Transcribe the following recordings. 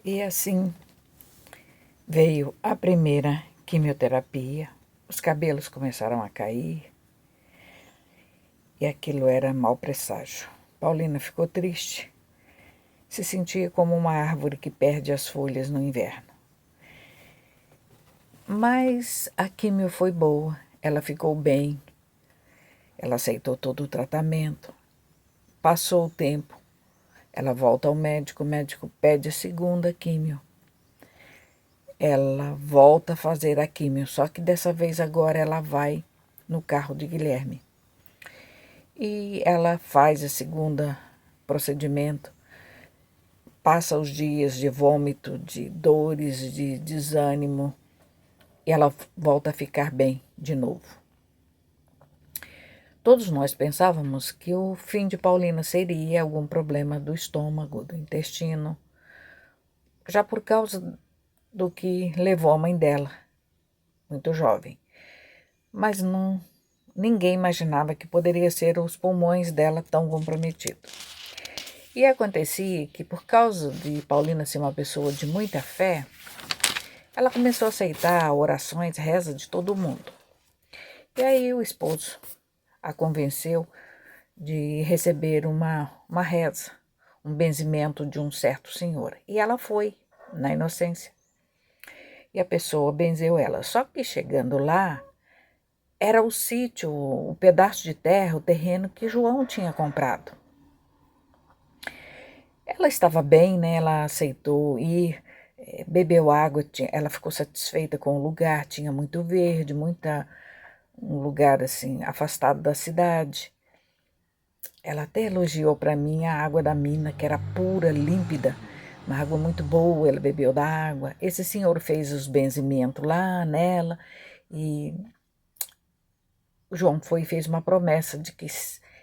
E assim veio a primeira quimioterapia, os cabelos começaram a cair e aquilo era mau presságio. Paulina ficou triste, se sentia como uma árvore que perde as folhas no inverno. Mas a quimio foi boa, ela ficou bem, ela aceitou todo o tratamento. Passou o tempo, ela volta ao médico, o médico pede a segunda quimio. Ela volta a fazer a quimio, só que dessa vez agora ela vai no carro de Guilherme. E ela faz a segunda procedimento, passa os dias de vômito, de dores, de desânimo, e ela volta a ficar bem de novo. Todos nós pensávamos que o fim de Paulina seria algum problema do estômago, do intestino, já por causa do que levou a mãe dela, muito jovem. Mas ninguém imaginava que poderia ser os pulmões dela tão comprometidos. E acontecia que, por causa de Paulina ser uma pessoa de muita fé, ela começou a aceitar orações, reza de todo mundo. E aí o esposo a convenceu de receber uma reza, um benzimento de um certo senhor. E ela foi, na inocência. E a pessoa benzeu ela. Só que chegando lá, era o sítio, o pedaço de terra, o terreno que João tinha comprado. Ela estava bem, né? Ela aceitou ir, bebeu água, ela ficou satisfeita com o lugar, tinha muito verde, um lugar assim, afastado da cidade. Ela até elogiou para mim a água da mina, que era pura, límpida, uma água muito boa, ela bebeu da água. Esse senhor fez os benzimentos lá nela e o João foi e fez uma promessa de que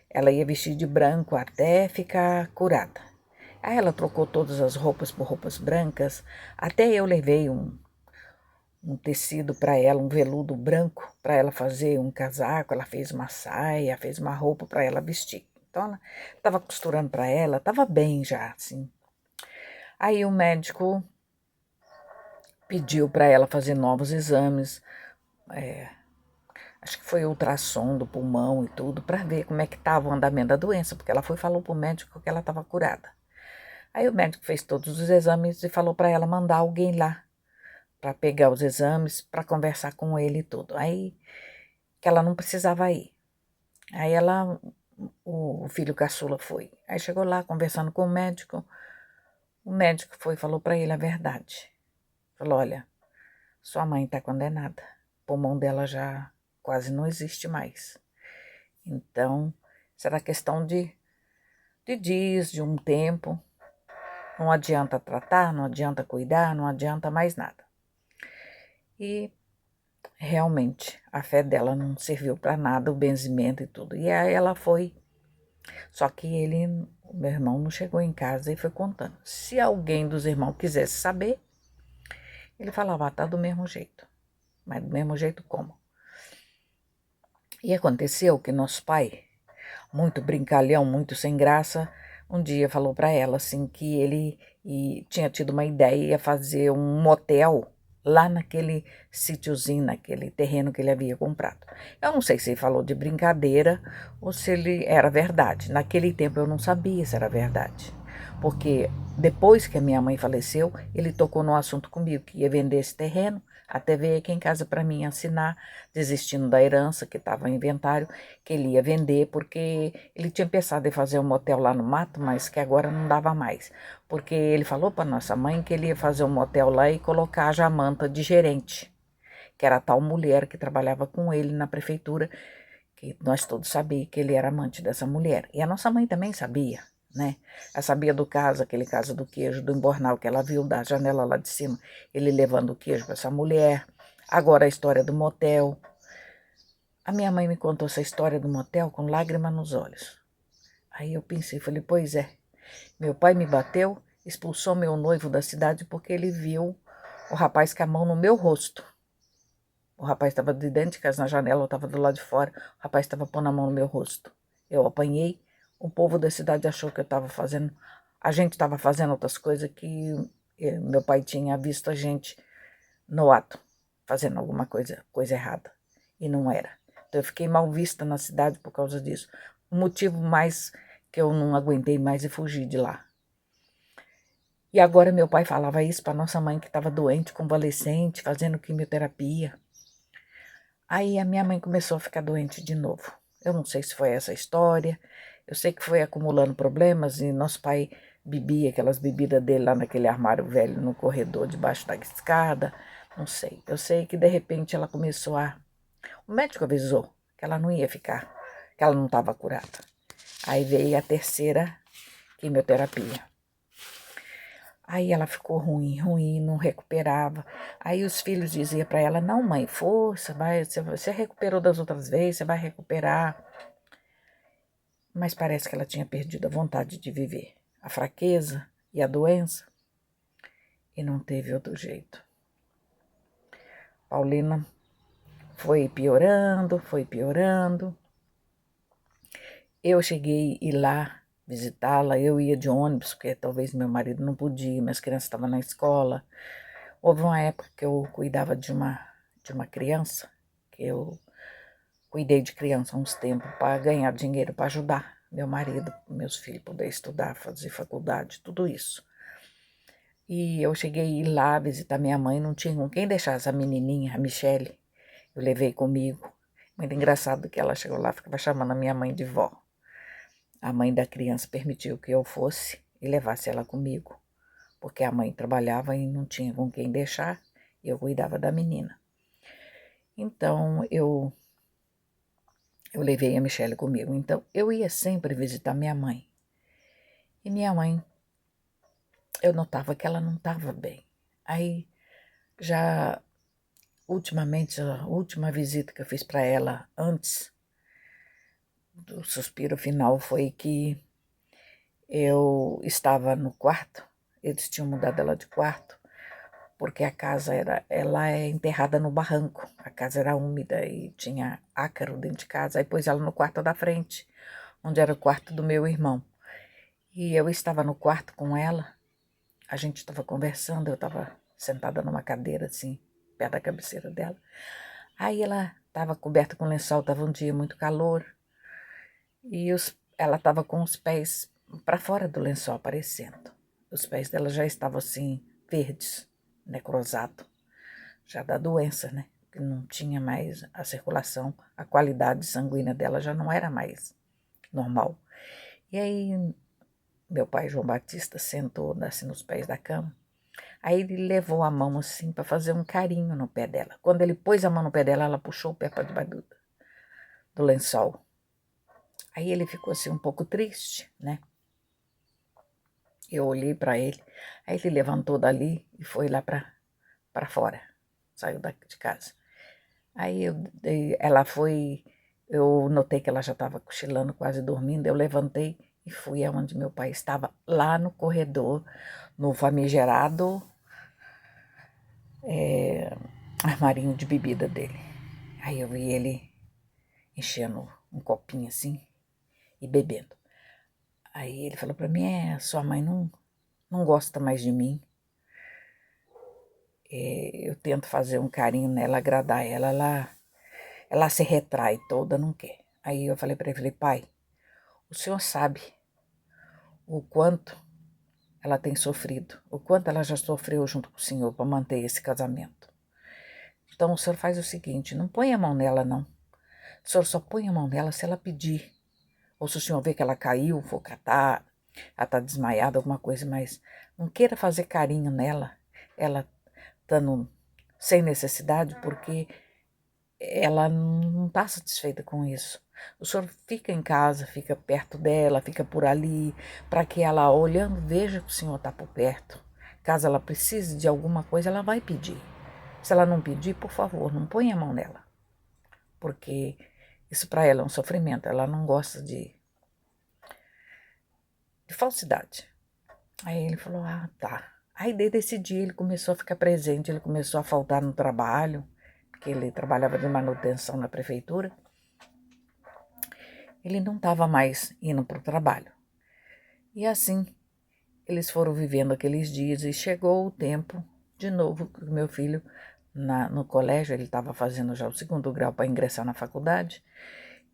ela ia vestir de branco até ficar curada. Aí ela trocou todas as roupas por roupas brancas, até eu levei um tecido para ela, um veludo branco, para ela fazer um casaco, ela fez uma saia, fez uma roupa para ela vestir. Então ela estava costurando para ela, estava bem já, assim. Aí o médico pediu para ela fazer novos exames, acho que foi ultrassom do pulmão e tudo, para ver como é que estava o andamento da doença, porque ela foi e falou para o médico que ela estava curada. Aí o médico fez todos os exames e falou para ela mandar alguém lá para pegar os exames, para conversar com ele e tudo. Aí que ela não precisava ir. Aí o filho caçula foi. Aí chegou lá conversando com o médico foi e falou para ele a verdade. Falou, olha, sua mãe está condenada, o pulmão dela já quase não existe mais. Então, será questão de dias, de um tempo. Não adianta tratar, não adianta cuidar, não adianta mais nada. E realmente a fé dela não serviu para nada, o benzimento e tudo. E aí ela foi. Só que o meu irmão não chegou em casa e foi contando. Se alguém dos irmãos quisesse saber, ele falava, tá do mesmo jeito. Mas do mesmo jeito como? E aconteceu que nosso pai, muito brincalhão, muito sem graça, um dia falou para ela assim que ele tinha tido uma ideia, ia fazer um motel lá naquele sítiozinho, naquele terreno que ele havia comprado. Eu não sei se ele falou de brincadeira ou se ele era verdade. Naquele tempo eu não sabia se era verdade. Porque depois que a minha mãe faleceu, ele tocou no assunto comigo, que ia vender esse terreno, até veio aqui em casa para mim assinar, desistindo da herança que estava em inventário, que ele ia vender, porque ele tinha pensado em fazer um motel lá no mato, mas que agora não dava mais. Porque ele falou para nossa mãe que ele ia fazer um motel lá e colocar a Jamanta de gerente, que era a tal mulher que trabalhava com ele na prefeitura, que nós todos sabíamos que ele era amante dessa mulher. E a nossa mãe também sabia, né? Ela sabia do caso, aquele caso do queijo, do embornal que ela viu da janela lá de cima, ele levando o queijo para essa mulher. Agora a história do motel. A minha mãe me contou essa história do motel com lágrima nos olhos. Aí eu pensei, falei, pois é, meu pai me bateu, expulsou meu noivo da cidade porque ele viu o rapaz com a mão no meu rosto. O rapaz estava de dentro de casa na janela, eu estava do lado de fora, o rapaz estava pondo a mão no meu rosto. Eu apanhei, o povo da cidade achou que eu estava fazendo, a gente estava fazendo outras coisas que Meu pai tinha visto a gente no ato, fazendo alguma coisa errada, e não era. Então eu fiquei mal vista na cidade por causa disso. O motivo mais que eu não aguentei mais e fugi de lá. E agora meu pai falava isso para nossa mãe que estava doente, convalescente, fazendo quimioterapia. Aí a minha mãe começou a ficar doente de novo. Eu não sei se foi essa história, eu sei que foi acumulando problemas e nosso pai bebia aquelas bebidas dele lá naquele armário velho no corredor debaixo da escada, não sei. Eu sei que de repente ela começou a... O médico avisou que ela não ia ficar, que ela não estava curada. Aí veio a terceira quimioterapia. Aí ela ficou ruim, não recuperava. Aí os filhos diziam para ela, não mãe, força, você recuperou das outras vezes, você vai recuperar. Mas parece que ela tinha perdido a vontade de viver, a fraqueza e a doença, e não teve outro jeito. Paulina foi piorando, foi piorando. Eu cheguei a ir lá visitá-la, eu ia de ônibus, porque talvez meu marido não podia, minhas crianças estavam na escola. Houve uma época que eu cuidava de uma criança, que eu cuidei de criança há uns tempos para ganhar dinheiro para ajudar meu marido, meus filhos poder estudar, fazer faculdade, tudo isso. E eu cheguei a ir lá visitar minha mãe, não tinha com quem deixar essa menininha, a Michele, eu levei comigo. Muito engraçado que ela chegou lá, ficava chamando a minha mãe de vó. A mãe da criança permitiu que eu fosse e levasse ela comigo, porque a mãe trabalhava e não tinha com quem deixar, e eu cuidava da menina. Então, eu levei a Michele comigo. Então, eu ia sempre visitar minha mãe. E minha mãe, eu notava que ela não estava bem. Aí, já ultimamente, a última visita que eu fiz para ela antes do suspiro final foi que eu estava no quarto. Eles tinham mudado ela de quarto, porque a casa ela é enterrada no barranco. A casa era úmida e tinha ácaro dentro de casa. Aí pôs ela no quarto da frente, onde era o quarto do meu irmão. E eu estava no quarto com ela, a gente estava conversando, eu estava sentada numa cadeira assim, perto da cabeceira dela. Aí ela estava coberta com lençol, estava um dia muito calor, e ela estava com os pés para fora do lençol aparecendo. Os pés dela já estavam assim, verdes, necrosado, já da doença, né? Que não tinha mais a circulação, a qualidade sanguínea dela já não era mais normal. E aí meu pai, João Batista, sentou assim nos pés da cama. Aí ele levou a mão assim para fazer um carinho no pé dela. Quando ele pôs a mão no pé dela, ela puxou o pé para debaixo do lençol. Aí ele ficou assim um pouco triste, né? Eu olhei para ele. Aí ele levantou dali e foi lá para fora. Saiu de casa. Aí ela foi... Eu notei que ela já estava cochilando, quase dormindo. Eu levantei e fui aonde meu pai estava, lá no corredor, no famigerado armarinho de bebida dele. Aí eu vi ele enchendo um copinho assim e bebendo. Aí ele falou para mim, sua mãe não gosta mais de mim. Eu tento fazer um carinho nela, agradar ela se retrai toda, não quer. Aí eu falei para ele, pai, o senhor sabe o quanto ela tem sofrido, o quanto ela já sofreu junto com o senhor para manter esse casamento. Então o senhor faz o seguinte, não põe a mão nela não. O senhor só põe a mão nela se ela pedir. Ou se o senhor vê que ela caiu, for catar, ela está desmaiada, alguma coisa, mas não queira fazer carinho nela, ela estando sem necessidade, porque ela não está satisfeita com isso. O senhor fica em casa, fica perto dela, fica por ali, para que ela, olhando, veja que o senhor está por perto. Caso ela precise de alguma coisa, ela vai pedir. Se ela não pedir, por favor, não ponha a mão nela, porque isso para ela é um sofrimento, ela não gosta de falsidade. Aí ele falou, tá. Aí desde esse dia ele começou a ficar presente, ele começou a faltar no trabalho, porque ele trabalhava de manutenção na prefeitura. Ele não estava mais indo para o trabalho. E assim, eles foram vivendo aqueles dias e chegou o tempo, de novo, que o meu filho, no colégio, ele estava fazendo já o 2º grau para ingressar na faculdade,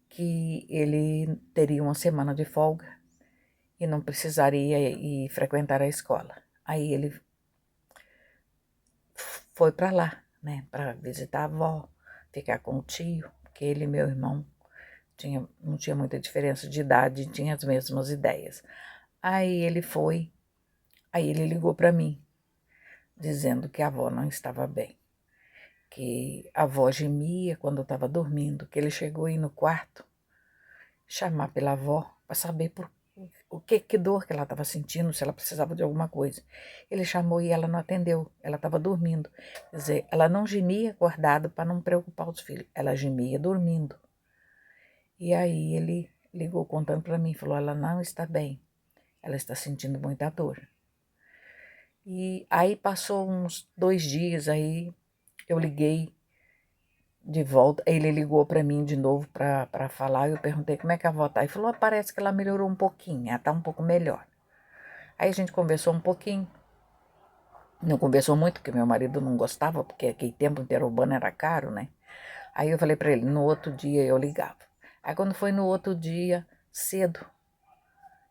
que ele teria uma semana de folga e não precisaria ir frequentar a escola. Aí ele foi para lá, né, para visitar a avó, ficar com o tio, porque ele e meu irmão não tinha muita diferença de idade, tinha as mesmas ideias. Aí ele foi, aí ele ligou para mim, dizendo que a avó não estava bem, que a avó gemia quando eu estava dormindo, que ele chegou aí no quarto, chamar pela avó para saber que dor que ela estava sentindo, se ela precisava de alguma coisa. Ele chamou e ela não atendeu, ela estava dormindo. Quer dizer, ela não gemia acordada para não preocupar os filhos, ela gemia dormindo. E aí ele ligou contando para mim, falou, ela não está bem, ela está sentindo muita dor. E aí passou uns 2 dias, aí eu liguei de volta, ele ligou para mim de novo para falar, eu perguntei como é que a avó tá, e falou, parece que ela melhorou um pouquinho, ela tá um pouco melhor. Aí a gente conversou um pouquinho, não conversou muito, porque meu marido não gostava, porque aquele tempo interurbano era caro, né? Aí eu falei para ele, no outro dia eu ligava. Aí quando foi no outro dia, cedo,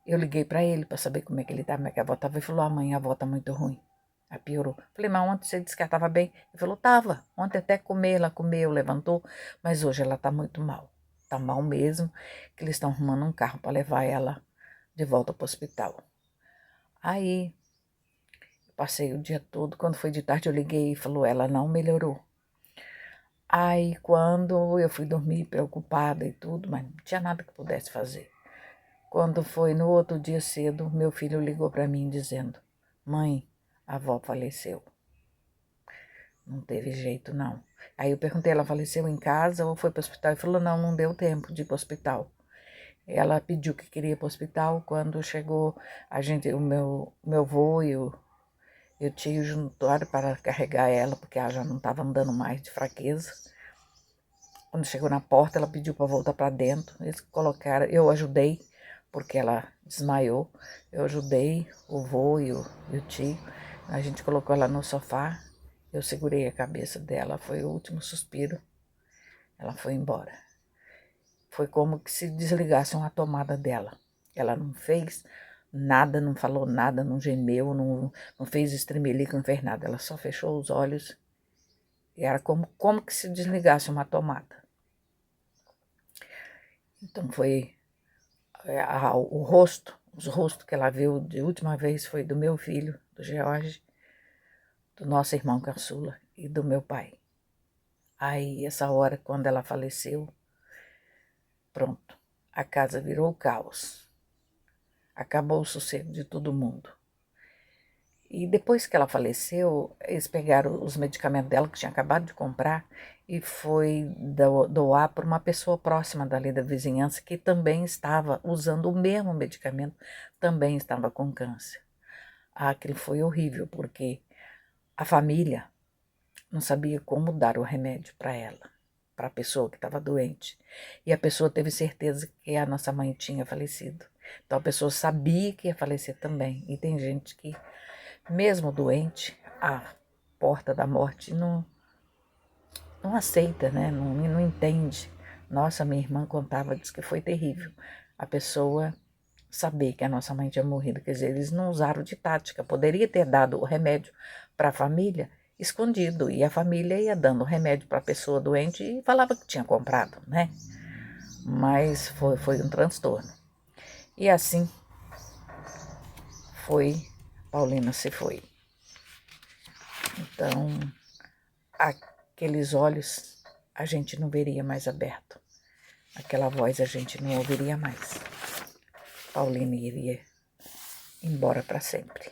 eu liguei para ele para saber como é que ele tá, como é que a avó tava, ele falou, mãe, a avó tá muito ruim. Aí piorou. Falei, mas ontem você disse que ela estava bem. Ele falou, tava. Ontem até ela comeu, levantou, mas hoje ela tá muito mal. Tá mal mesmo, que eles estão arrumando um carro para levar ela de volta para o hospital. Aí, eu passei o dia todo, quando foi de tarde eu liguei e falou, ela não melhorou. Aí, quando eu fui dormir preocupada e tudo, mas não tinha nada que pudesse fazer. Quando foi no outro dia cedo, meu filho ligou para mim dizendo, mãe, a avó faleceu. Não teve jeito, não. Aí eu perguntei, ela faleceu em casa ou foi para o hospital? Ele falou, não deu tempo de ir para o hospital. Ela pediu que queria ir para o hospital. Quando chegou, o meu avô e o tio juntaram para carregar ela, porque ela já não estava andando mais de fraqueza. Quando chegou na porta, ela pediu para voltar para dentro. Eles colocaram, eu ajudei, porque ela desmaiou. Eu ajudei o vô e o tio. A gente colocou ela no sofá. Eu segurei a cabeça dela, foi o último suspiro. Ela foi embora. Foi como que se desligasse uma tomada dela. Ela não fez nada, não falou nada, não gemeu, não fez estremelico, não fez nada. Ela só fechou os olhos e era como que se desligasse uma tomada. Então foi os rostos que ela viu de última vez foi do meu filho, do George, do nosso irmão caçula e do meu pai. Aí, essa hora, quando ela faleceu, pronto, a casa virou caos. Acabou o sossego de todo mundo. E depois que ela faleceu, eles pegaram os medicamentos dela, que tinha acabado de comprar, e foi doar para uma pessoa próxima dali da vizinhança, que também estava usando o mesmo medicamento, também estava com câncer. Aquilo foi horrível, porque a família não sabia como dar o remédio para ela, para a pessoa que estava doente. E a pessoa teve certeza que a nossa mãe tinha falecido. Então a pessoa sabia que ia falecer também. E tem gente que, mesmo doente, a porta da morte não aceita, né? Não entende. Nossa, minha irmã contava, disse que foi terrível. A pessoa saber que a nossa mãe tinha morrido. Quer dizer, eles não usaram de tática. Poderia ter dado o remédio para a família escondido, e a família ia dando remédio para a pessoa doente e falava que tinha comprado, né? Mas foi um transtorno. E assim Paulina se foi. Então, aqueles olhos a gente não veria mais aberto. Aquela voz a gente não ouviria mais. Paulina iria embora para sempre.